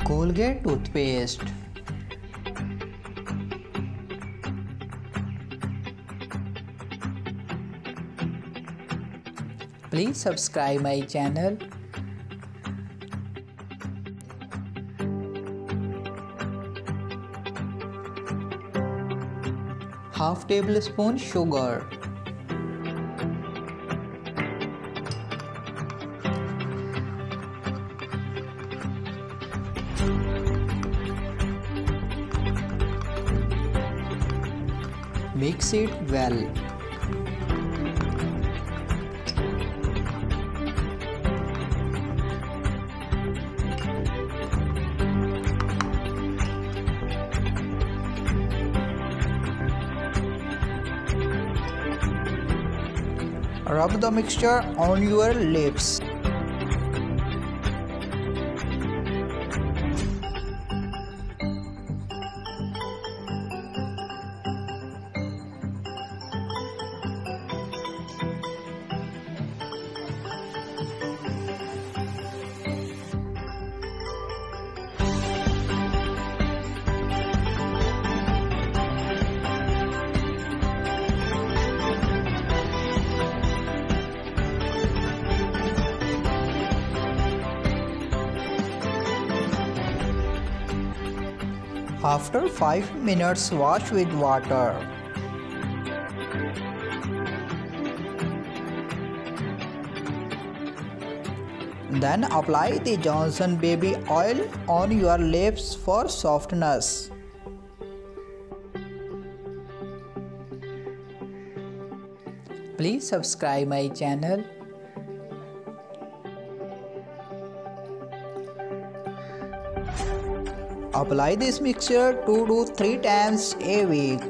Colgate toothpaste. Please subscribe my channel. Half tablespoon sugar. Mix it well. Rub the mixture on your lips. After 5 minutes, wash with water. Then apply the Johnson baby oil on your lips for softness. Please subscribe my channel. Apply this mixture 2 to 3 times a week.